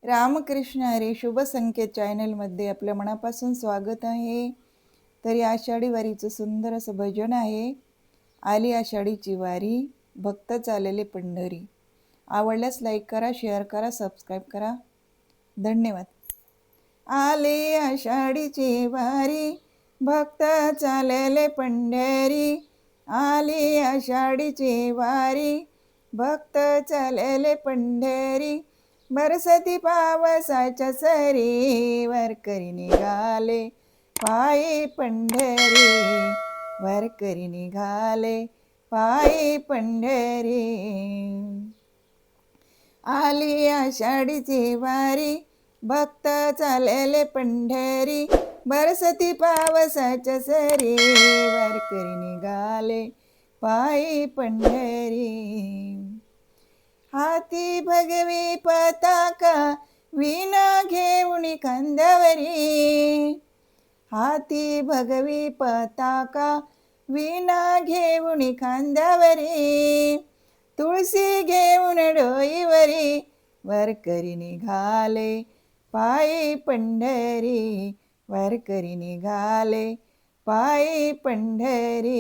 रामकृष्ण हरी शुभ संकेत चॅनलमध्ये आपल्या मनापासून स्वागत आहे. तर या आषाढी वारीचं सुंदर असं भजन आहे. आली आषाढीची वारी, भक्त चालले पंढरी. आवडल्यास लाईक करा, शेअर करा, सबस्क्राईब करा. धन्यवाद. आली आषाढीची वारी, भक्त चालले पंढरी. आली आषाढीची वारी, भक्त चालले पंढरी. बरसती पावसाच्या सरी, वारकरी निघाले पायी पंढरी. वारकरी निघाले पायी पंढरी. आली आषाढीची वारी, भक्त चालले पंढरी. बरसती पावसाच्या सरी, वारकरी निघाले पायी पंढरी. हाती भगवी पताका, वीणा घेऊन खांद्यावरी. हाती भगवी पताका, वीणा घेऊन खांद्यावरी. तुळशी घेऊन डोईवरी, वारकरी निघाले पायी पंढरी. वारकरी निघाले पायी पंढरी.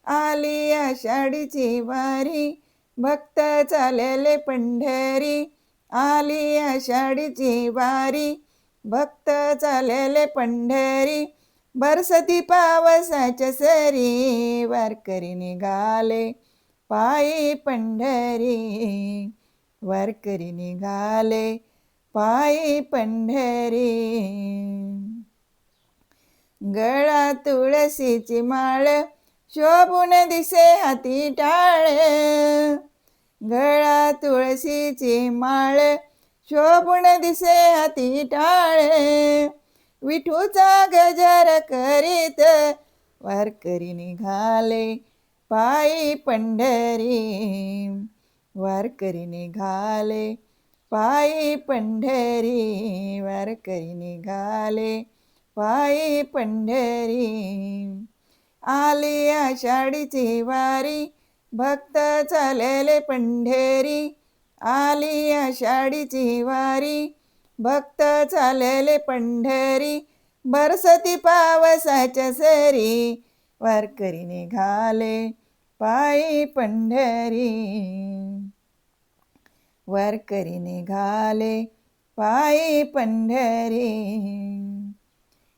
आली आषाढीची वारी, भक्त चालले पंढरी. आली आषाढीची वारी, भक्त चालले पंढरी. बरसती पावसाच्या सरी, वारकरी निघाले पायी पंढरी. वारकरी निघाले पायी पंढरी. गळा तुळशीची माळ, शोभून दिसे हाती टाळ. गळा तुळशीची माळ, शोभून दिसे हाती टाळ. विठूचा गजर करीत, वारकरी निघाले पायी पंढरी. वारकरी निघाले पायी पंढरी. वारकरी निघाले पायी पंढरी. आली आषाढीची वारी, भक्त चालले पंढरी. आली आषाढीची वारी, भक्त चालले पंढरी. बरसती पावसाच्या सरी, वारकरी निघाले पायी पंढरी. वारकरी निघाले पायी पंढरी.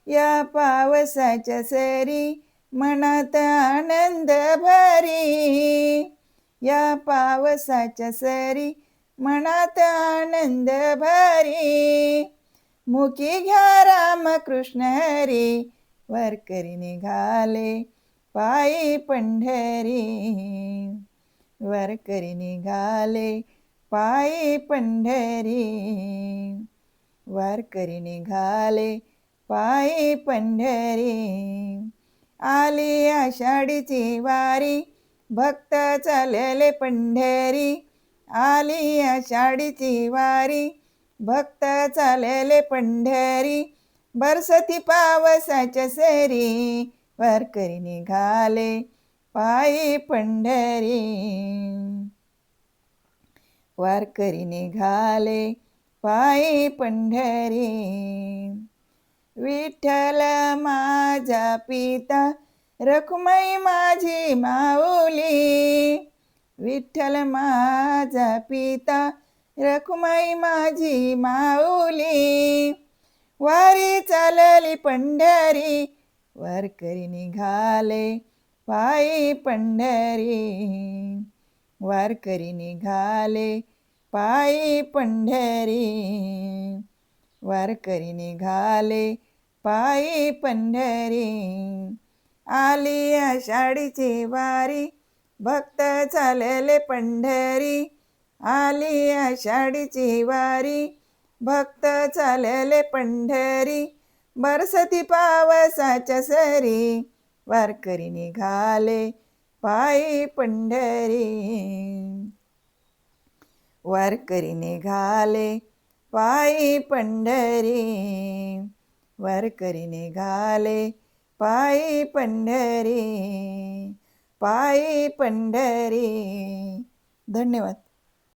या पावसाच्या सरी, मनात आनंद भरी. या पावसाच्या सरी, मनात आनंद भरी. मुखी घ्या रामकृष्ण हरी, वारकरी निघाले पायी पंढरी. वारकरी निघाले पायी पंढरी. वारकरी निघाले पायी पंढरी. आली आषाढीची वारी, भक्त चालले पंढरी. आली आषाढीची वारी, भक्त चालले पंढरी. बरसती पावसाच्या सरी, वारकरी निघाले पायी पंढरी. वारकरी निघाले पायी पंढरी. विठ्ठल माझा पिता, रखुमाई माझी माऊली. विठ्ठल माझा पिता, रखुमाई माझी माऊली. वारी चालली पंढरी, वारकरी निघाले पायी पंढरी. वारकरी निघाले पायी पंढरी. वारकरी निघाले पायी पंढरी. आली आषाढीची वारी, भक्त चालले पंढरी. आली आषाढीची वारी, भक्त चालले पंढरी. बरसती पावसाच्या सरी, वारकरी निघाले पायी पंढरी. वारकरी निघाले पायी पंढरी. वारकरी निघाले पायी पंढरी. पायी पंढरी. धन्यवाद.